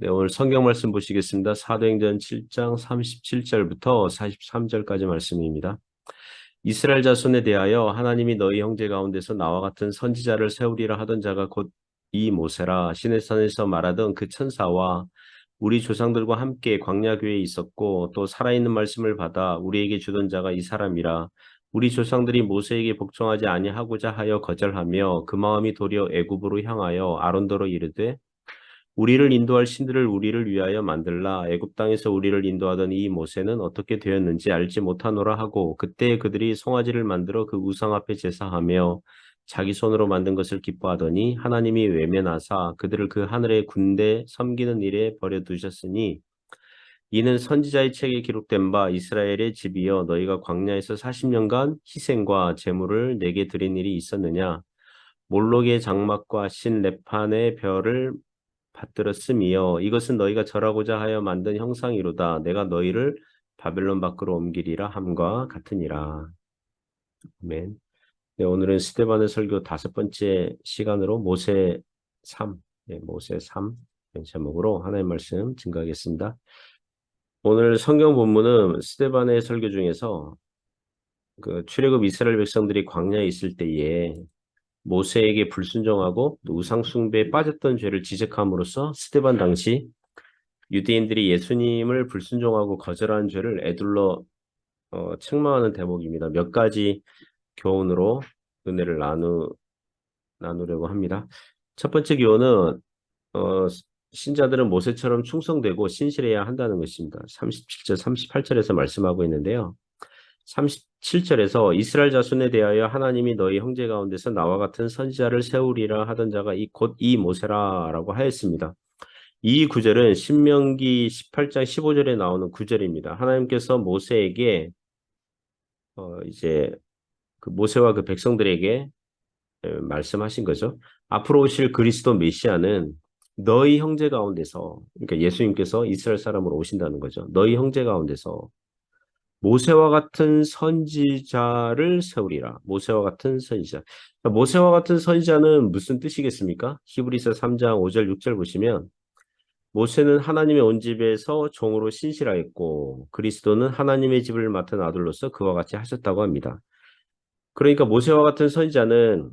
네, 오늘 성경 말씀 보시겠습니다. 사도행전 7장 37절부터 43절까지 말씀입니다. 이스라엘 자손에 대하여 하나님이 너희 형제 가운데서 나와 같은 선지자를 세우리라 하던 자가 곧 이 모세라. 시내산에서 말하던 그 천사와 우리 조상들과 함께 광야교회에 있었고 또 살아있는 말씀을 받아 우리에게 주던 자가 이 사람이라. 우리 조상들이 모세에게 복종하지 아니하고자 하여 거절하며 그 마음이 도리어 애굽으로 향하여 아론더로 이르되 우리를 인도할 신들을 우리를 위하여 만들라. 애굽 땅에서 우리를 인도하던 이 모세는 어떻게 되었는지 알지 못하노라 하고 그때 그들이 송아지를 만들어 그 우상 앞에 제사하며 자기 손으로 만든 것을 기뻐하더니 하나님이 외면하사 그들을 그 하늘의 군대 섬기는 일에 버려두셨으니 이는 선지자의 책에 기록된 바 이스라엘의 집이여 너희가 광야에서 40년간 희생과 제물을 내게 드린 일이 있었느냐. 몰록의 장막과 신 레판의 별을 받들었음이여 이것은 너희가 절하고자 하여 만든 형상이로다. 내가 너희를 바벨론 밖으로 옮기리라 함과 같으니라. 아멘. 네, 오늘은 스데반의 설교 5번째 시간으로 모세 3, 모세 3 제목으로 하나님의 말씀 증거하겠습니다. 오늘 성경 본문은 스데반의 설교 중에서 그 출애굽 이스라엘 백성들이 광야에 있을 때에 모세에게 불순종하고 우상 숭배에 빠졌던 죄를 지적함으로써 스데반 당시 유대인들이 예수님을 불순종하고 거절한 죄를 에둘러 책망하는 대목입니다. 몇 가지 교훈으로 은혜를 나누려고 합니다. 첫 번째 교훈은 신자들은 모세처럼 충성되고 신실해야 한다는 것입니다. 37절, 38절에서 말씀하고 있는데요. 37절에서 이스라엘 자손에 대하여 하나님이 너희 형제 가운데서 나와 같은 선지자를 세우리라 하던 자가 곧 이 모세라라고 하였습니다. 이 구절은 신명기 18장 15절에 나오는 구절입니다. 하나님께서 모세에게 이제 그 모세와 그 백성들에게 말씀하신 거죠. 앞으로 오실 그리스도 메시아는 너희 형제 가운데서, 그러니까 예수님께서 이스라엘 사람으로 오신다는 거죠. 너희 형제 가운데서 모세와 같은 선지자를 세우리라. 모세와 같은 선지자. 모세와 같은 선지자는 무슨 뜻이겠습니까? 히브리서 3장 5절 6절 보시면 모세는 하나님의 온 집에서 종으로 신실하였고 그리스도는 하나님의 집을 맡은 아들로서 그와 같이 하셨다고 합니다. 그러니까 모세와 같은 선지자는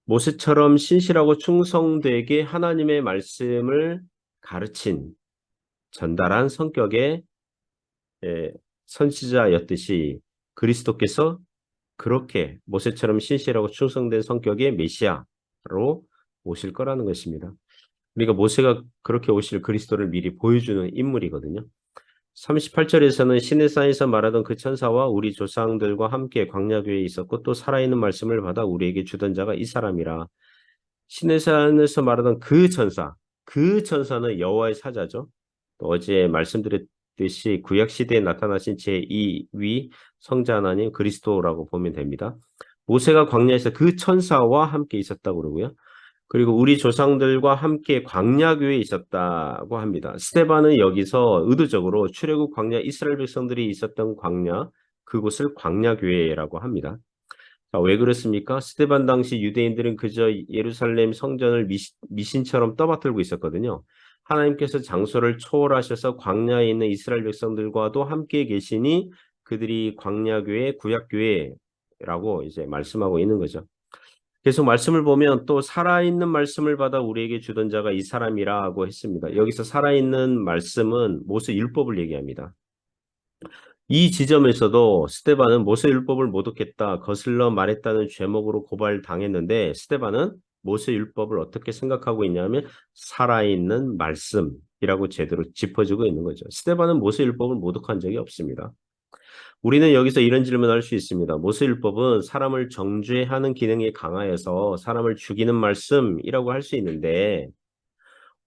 모세처럼 신실하고 충성되게 하나님의 말씀을 가르친 전달한 성격의 선지자였듯이 그리스도께서 그렇게 모세처럼 신실하고 충성된 성격의 메시아로 오실 거라는 것입니다. 그러니까 모세가 그렇게 오실 그리스도를 미리 보여주는 인물이거든요. 38절에서는 시내산에서 말하던 그 천사와 우리 조상들과 함께 광야교회에 있었고 또 살아있는 말씀을 받아 우리에게 주던 자가 이 사람이라. 시내산에서 말하던 그 천사는 여호와의 사자죠. 또 어제 말씀드렸듯이 구약시대에 나타나신 제2위 성자 하나님 그리스도라고 보면 됩니다. 모세가 광야에서 그 천사와 함께 있었다고 그러고요. 그리고 우리 조상들과 함께 광야교회에 있었다고 합니다. 스데반은 여기서 의도적으로 출애굽 광야 이스라엘 백성들이 있었던 광야, 그곳을 광야교회라고 합니다. 자, 왜 그렇습니까? 스데반 당시 유대인들은 그저 예루살렘 성전을 미신처럼 떠받들고 있었거든요. 하나님께서 장소를 초월하셔서 광야에 있는 이스라엘 백성들과도 함께 계시니 그들이 광야교회, 구약교회라고 이제 말씀하고 있는 거죠. 계속 말씀을 보면 또 살아있는 말씀을 받아 우리에게 주던 자가 이 사람이라고 했습니다. 여기서 살아있는 말씀은 모세 율법을 얘기합니다. 이 지점에서도 스데반은 모세 율법을 모독했다, 거슬러 말했다는 죄목으로 고발당했는데 스데반은 모세 율법을 어떻게 생각하고 있냐면 살아있는 말씀이라고 제대로 짚어주고 있는 거죠. 스데반은 모세 율법을 모독한 적이 없습니다. 우리는 여기서 이런 질문을 할 수 있습니다. 모세율법은 사람을 정죄하는 기능이 강하여서 사람을 죽이는 말씀이라고 할 수 있는데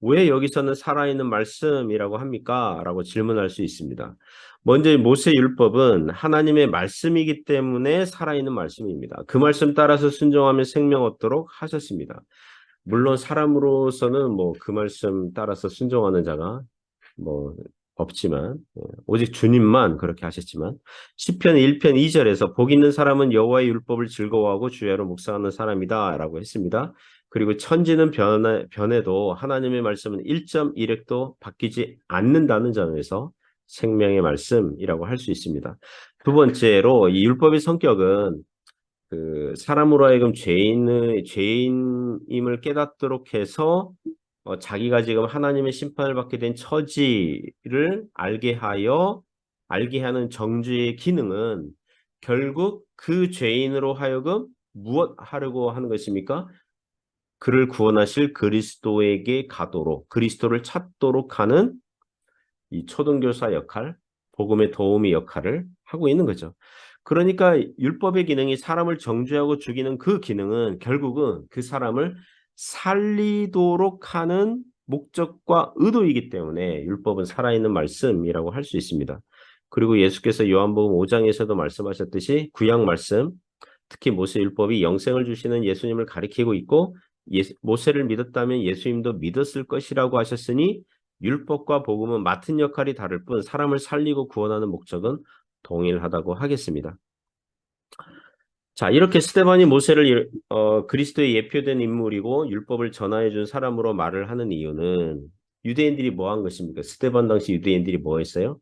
왜 여기서는 살아있는 말씀이라고 합니까? 라고 질문할 수 있습니다. 먼저 모세율법은 하나님의 말씀이기 때문에 살아있는 말씀입니다. 그 말씀 따라서 순종하며 생명 얻도록 하셨습니다. 물론 사람으로서는 그 말씀 따라서 순종하는 자가 없지만 오직 주님만 그렇게 하셨지만 시편 1편 2절에서 복 있는 사람은 여호와의 율법을 즐거워하고 주야로 묵상하는 사람이다 라고 했습니다. 그리고 천지는 변해도 하나님의 말씀은 1.1획도 바뀌지 않는다는 점에서 생명의 말씀이라고 할 수 있습니다. 두 번째로 이 율법의 성격은 그 사람으로 하여금 죄인임을 깨닫도록 해서 자기가 지금 하나님의 심판을 받게 된 처지를 알게 하는 정죄의 기능은 결국 그 죄인으로 하여금 무엇 하려고 하는 것입니까? 그를 구원하실 그리스도에게 가도록, 그리스도를 찾도록 하는 이 초등교사 역할, 복음의 도우미 역할을 하고 있는 거죠. 그러니까 율법의 기능이 사람을 정죄하고 죽이는 그 기능은 결국은 그 사람을 살리도록 하는 목적과 의도이기 때문에 율법은 살아있는 말씀이라고 할 수 있습니다. 그리고 예수께서 요한복음 5장에서도 말씀하셨듯이 구약 말씀, 특히 모세율법이 영생을 주시는 예수님을 가리키고 있고 모세를 믿었다면 예수님도 믿었을 것이라고 하셨으니 율법과 복음은 맡은 역할이 다를 뿐 사람을 살리고 구원하는 목적은 동일하다고 하겠습니다. 자, 이렇게 스데반이 모세를 그리스도의 예표된 인물이고 율법을 전하여 준 사람으로 말을 하는 이유는 유대인들이 뭐 한 것입니까? 스데반 당시 유대인들이 뭐 했어요?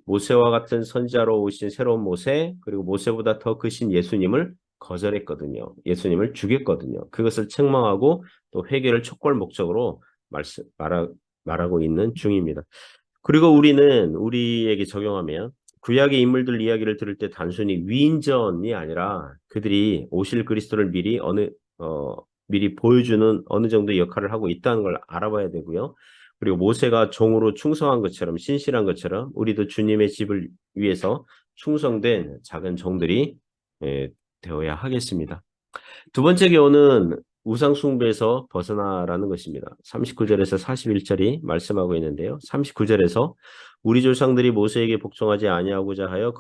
모세와 같은 선지자로 오신 새로운 모세, 그리고 모세보다 더 크신 예수님을 거절했거든요. 예수님을 죽였거든요. 그것을 책망하고 또 회개를 촉구할 목적으로 말하고 있는 중입니다. 그리고 우리는 우리에게 적용하면 구약의 인물들 이야기를 들을 때 단순히 위인전이 아니라 그들이 오실 그리스도를 미리 보여주는 어느 정도 역할을 하고 있다는 걸 알아봐야 되고요. 그리고 모세가 종으로 충성한 것처럼 신실한 것처럼 우리도 주님의 집을 위해서 충성된 작은 종들이 되어야 하겠습니다. 두 번째 교훈은 우상 숭배에서 벗어나라는 것입니다. 39절에서 41절이 말씀하고 있는데요. 39절에서 우리 조상들이 모세에게 복종하지 아니하고자 하여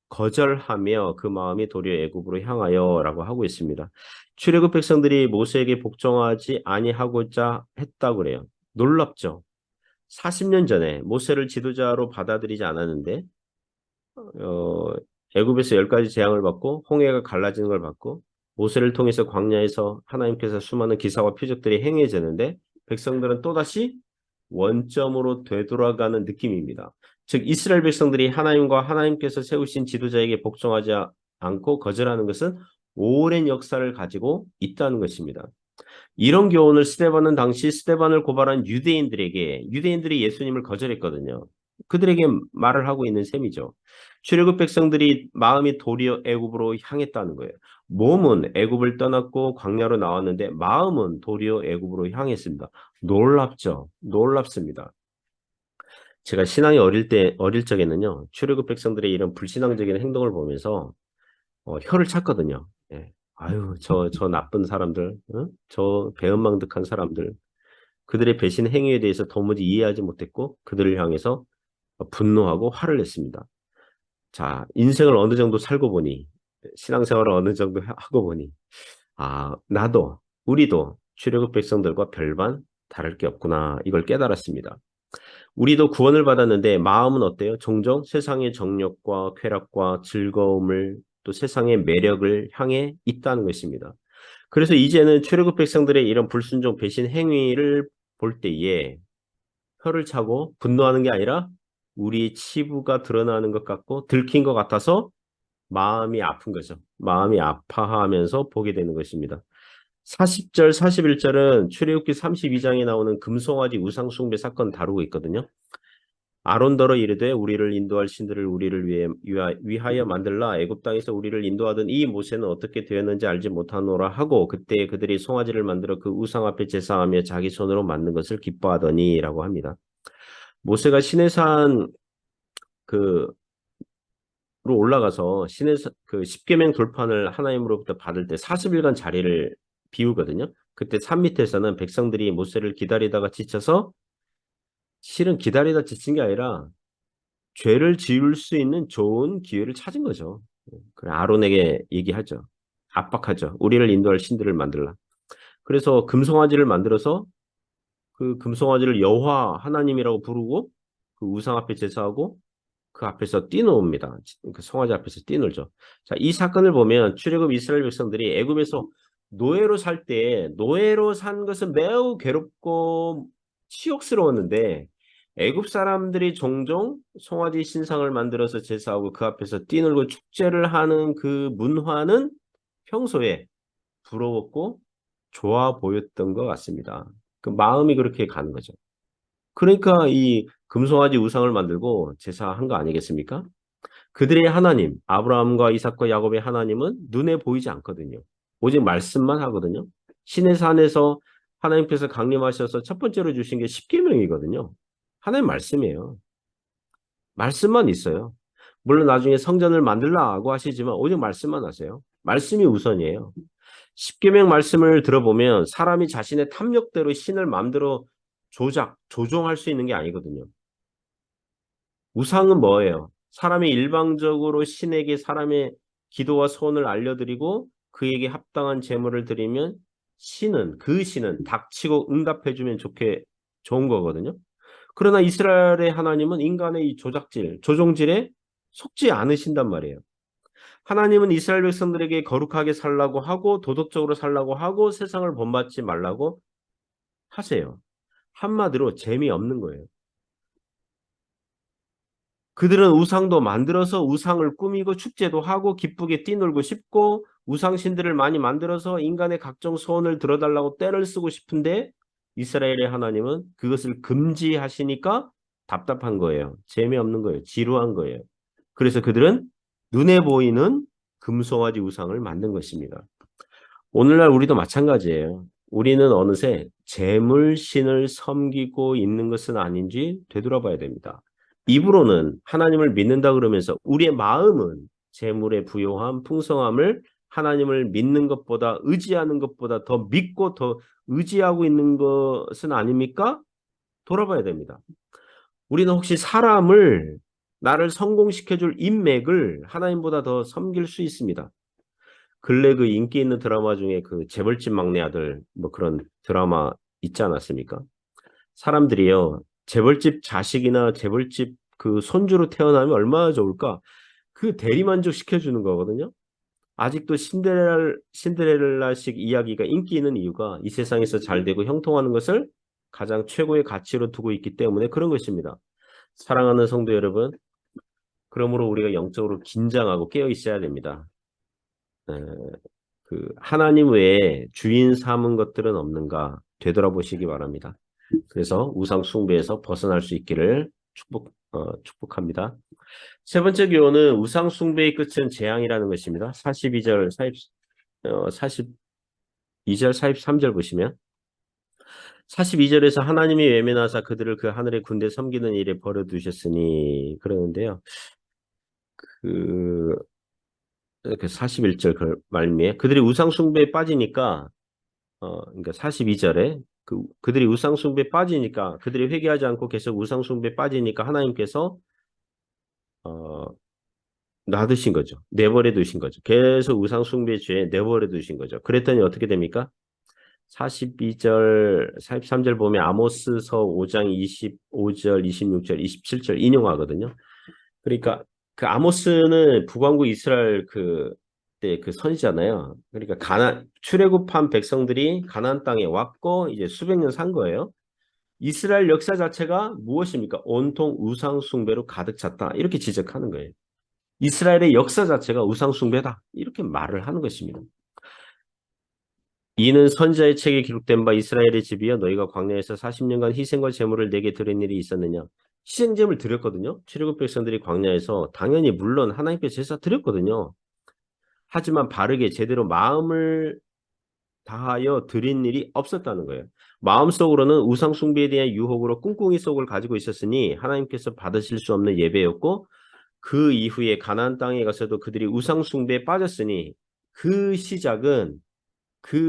거절하며 그 마음이 도리어 애굽으로 향하여라고 하고 있습니다. 출애굽 백성들이 모세에게 복종하지 아니하고자 했다고 그래요. 놀랍죠. 40년 전에 모세를 지도자로 받아들이지 않았는데 어, 애굽에서 10가지 재앙을 받고 홍해가 갈라지는 걸 받고 모세를 통해서 광야에서 하나님께서 수많은 기사와 표적들이 행해지는데 백성들은 또다시 원점으로 되돌아가는 느낌입니다. 즉 이스라엘 백성들이 하나님과 하나님께서 세우신 지도자에게 복종하지 않고 거절하는 것은 오랜 역사를 가지고 있다는 것입니다. 이런 교훈을 스데반은 당시 스데반을 고발한 유대인들이 예수님을 거절했거든요. 그들에게 말을 하고 있는 셈이죠. 출애굽 백성들이 마음이 도리어 애굽으로 향했다는 거예요. 몸은 애굽을 떠났고 광야로 나왔는데 마음은 도리어 애굽으로 향했습니다. 놀랍죠. 놀랍습니다. 제가 신앙이 어릴 적에는요. 출애굽 백성들의 이런 불신앙적인 행동을 보면서 혀를 찼거든요. 예. 아유, 저 나쁜 사람들, 응? 저 배은망덕한 사람들, 그들의 배신 행위에 대해서 도무지 이해하지 못했고, 그들을 향해서 분노하고 화를 냈습니다. 자, 인생을 어느 정도 살고 보니, 신앙생활을 어느 정도 하고 보니, 우리도 출애굽 백성들과 별반 다를 게 없구나, 이걸 깨달았습니다. 우리도 구원을 받았는데 마음은 어때요? 종종 세상의 정욕과 쾌락과 즐거움을 또 세상의 매력을 향해 있다는 것입니다. 그래서 이제는 출애굽 백성들의 이런 불순종 배신 행위를 볼 때에 혀를 차고 분노하는 게 아니라 우리의 치부가 드러나는 것 같고 들킨 것 같아서 마음이 아픈 거죠. 마음이 아파하면서 보게 되는 것입니다. 40절, 41절은 출애굽기 32장에 나오는 금송아지 우상 숭배 사건 다루고 있거든요. 아론더러 이르되 우리를 인도할 신들을 우리를 위하여 만들라. 애굽 땅에서 우리를 인도하던 이 모세는 어떻게 되었는지 알지 못하노라 하고 그때 그들이 송아지를 만들어 그 우상 앞에 제사하며 자기 손으로 만든 것을 기뻐하더니라고 합니다. 모세가 시내산 그로 올라가서 그 십계명 돌판을 하나님으로부터 받을 때 40일간 자리를 비우거든요. 그때 산 밑에서는 백성들이 모세를 기다리다가 지쳐서 실은 기다리다 지친 게 아니라 죄를 지을 수 있는 좋은 기회를 찾은 거죠. 그래, 아론에게 얘기하죠. 압박하죠. 우리를 인도할 신들을 만들라. 그래서 금송아지를 만들어서 그 금송아지를 여호와 하나님이라고 부르고 그 우상 앞에 제사하고 그 앞에서 뛰노옵니다. 그 송아지 앞에서 뛰놀죠. 자, 이 사건을 보면 출애굽 이스라엘 백성들이 애굽에서 노예로 살 때 노예로 산 것은 매우 괴롭고 치욕스러웠는데 애굽 사람들이 종종 송아지 신상을 만들어서 제사하고 그 앞에서 뛰놀고 축제를 하는 그 문화는 평소에 부러웠고 좋아 보였던 것 같습니다. 그 마음이 그렇게 가는 거죠. 그러니까 이 금송아지 우상을 만들고 제사한 거 아니겠습니까? 그들의 하나님, 아브라함과 이삭과 야곱의 하나님은 눈에 보이지 않거든요. 오직 말씀만 하거든요. 신의 산에서 하나님께서 강림하셔서 첫 번째로 주신 게 십계명이거든요. 하나님 말씀이에요. 말씀만 있어요. 물론 나중에 성전을 만들라고 하시지만 오직 말씀만 하세요. 말씀이 우선이에요. 십계명 말씀을 들어보면 사람이 자신의 탐욕대로 신을 마음대로 조종할 수 있는 게 아니거든요. 우상은 뭐예요? 사람이 일방적으로 신에게 사람의 기도와 소원을 알려드리고 그에게 합당한 제물을 드리면 그 신은 닥치고 응답해주면 좋은 거거든요. 그러나 이스라엘의 하나님은 인간의 이 조종질에 속지 않으신단 말이에요. 하나님은 이스라엘 백성들에게 거룩하게 살라고 하고 도덕적으로 살라고 하고 세상을 본받지 말라고 하세요. 한마디로 재미없는 거예요. 그들은 우상도 만들어서 우상을 꾸미고 축제도 하고 기쁘게 뛰놀고 싶고 우상신들을 많이 만들어서 인간의 각종 소원을 들어달라고 떼를 쓰고 싶은데 이스라엘의 하나님은 그것을 금지하시니까 답답한 거예요. 재미없는 거예요. 지루한 거예요. 그래서 그들은 눈에 보이는 금송아지 우상을 만든 것입니다. 오늘날 우리도 마찬가지예요. 우리는 어느새 재물신을 섬기고 있는 것은 아닌지 되돌아봐야 됩니다. 입으로는 하나님을 믿는다 그러면서 우리의 마음은 재물의 부요함, 풍성함을 하나님을 믿는 것보다 의지하는 것보다 더 믿고 더 의지하고 있는 것은 아닙니까? 돌아봐야 됩니다. 우리는 혹시 나를 성공시켜줄 인맥을 하나님보다 더 섬길 수 있습니다. 근래 그 인기 있는 드라마 중에 그 재벌집 막내 아들 뭐 그런 드라마 있지 않았습니까? 사람들이요. 재벌집 자식이나 재벌집 그 손주로 태어나면 얼마나 좋을까? 그 대리만족 시켜주는 거거든요. 아직도 신데렐라식 이야기가 인기 있는 이유가 이 세상에서 잘 되고 형통하는 것을 가장 최고의 가치로 두고 있기 때문에 그런 것입니다. 사랑하는 성도 여러분, 그러므로 우리가 영적으로 긴장하고 깨어 있어야 됩니다. 그 하나님 외에 주인 삼은 것들은 없는가 되돌아보시기 바랍니다. 그래서 우상 숭배에서 벗어날 수 있기를 축복합니다. 세 번째 교훈은 우상 숭배의 끝은 재앙이라는 것입니다. 42절, 43절 보시면 42절에서 하나님이 외면하사 그들을 그 하늘의 군대 섬기는 일에 버려두셨으니 그러는데요. 그 41절 그 말미에 그들이 우상 숭배에 빠지니까 그러니까 42절에 그들이 우상 숭배에 빠지니까 그들이 회개하지 않고 계속 우상 숭배에 빠지니까 하나님께서 놔두신 거죠. 내버려 두신 거죠. 계속 우상 숭배 죄에 내버려 두신 거죠. 그랬더니 어떻게 됩니까? 42절, 43절 보면 아모스서 5장 25절, 26절, 27절 인용하거든요. 그러니까 그 아모스는 북왕국 이스라엘 그때 그 선지잖아요. 그러니까 출애굽한 백성들이 가나안 땅에 왔고 이제 수백 년 산 거예요. 이스라엘 역사 자체가 무엇입니까? 온통 우상 숭배로 가득 찼다. 이렇게 지적하는 거예요. 이스라엘의 역사 자체가 우상 숭배다. 이렇게 말을 하는 것입니다. 이는 선지자의 책에 기록된 바 이스라엘의 집이여 너희가 광야에서 40년간 희생과 제물을 내게 드린 일이 있었느냐. 희생제물 드렸거든요. 출애굽 백성들이 광야에서 당연히 물론 하나님께 제사 드렸거든요. 하지만 바르게 제대로 마음을 다하여 드린 일이 없었다는 거예요. 마음속으로는 우상 숭배에 대한 유혹으로 꿍꿍이 속을 가지고 있었으니 하나님께서 받으실 수 없는 예배였고 그 이후에 가나안 땅에 가서도 그들이 우상 숭배에 빠졌으니 그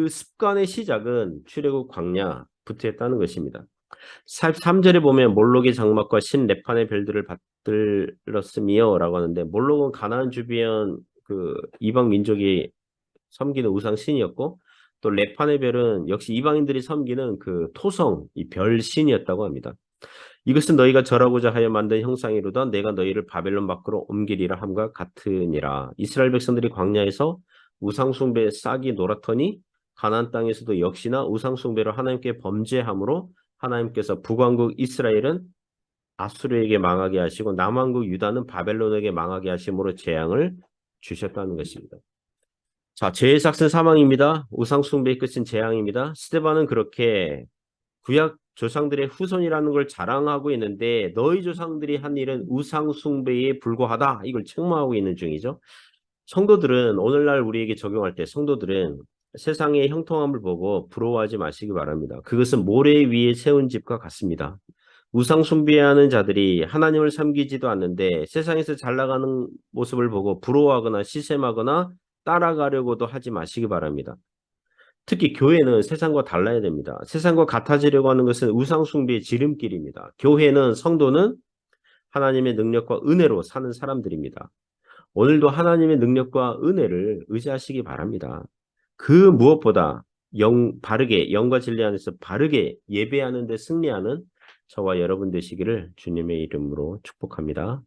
습관의 시작은 출애굽 광야부터였다는 것입니다. 43절에 보면 몰록의 장막과 신 레판의 별들을 받들었으며 라고 하는데 몰록은 가나안 주변 그 이방 민족이 섬기는 우상 신이었고 또 레판의 별은 역시 이방인들이 섬기는 그 토성 이 별 신이었다고 합니다. 이것은 너희가 절하고자 하여 만든 형상이로다 내가 너희를 바벨론 밖으로 옮기리라 함과 같으니라. 이스라엘 백성들이 광야에서 우상 숭배에 싹이 놀았더니 가나안 땅에서도 역시나 우상 숭배를 하나님께 범죄함으로 하나님께서 북왕국 이스라엘은 아수르에게 망하게 하시고 남왕국 유다는 바벨론에게 망하게 하심으로 재앙을 주셨다는 것입니다. 자, 죄의 삭은 사망입니다. 우상 숭배의 끝은 재앙입니다. 스데반은 그렇게 구약 조상들의 후손이라는 걸 자랑하고 있는데 너희 조상들이 한 일은 우상 숭배에 불과하다. 이걸 책망하고 있는 중이죠. 성도들은 오늘날 우리에게 적용할 때 성도들은 세상의 형통함을 보고 부러워하지 마시기 바랍니다. 그것은 모래 위에 세운 집과 같습니다. 우상 숭배하는 자들이 하나님을 섬기지도 않는데 세상에서 잘 나가는 모습을 보고 부러워하거나 시샘하거나 따라가려고도 하지 마시기 바랍니다. 특히 교회는 세상과 달라야 됩니다. 세상과 같아지려고 하는 것은 우상 숭배의 지름길입니다. 교회는 성도는 하나님의 능력과 은혜로 사는 사람들입니다. 오늘도 하나님의 능력과 은혜를 의지하시기 바랍니다. 그 무엇보다 바르게 영과 진리 안에서 바르게 예배하는 데 승리하는 저와 여러분 되시기를 주님의 이름으로 축복합니다.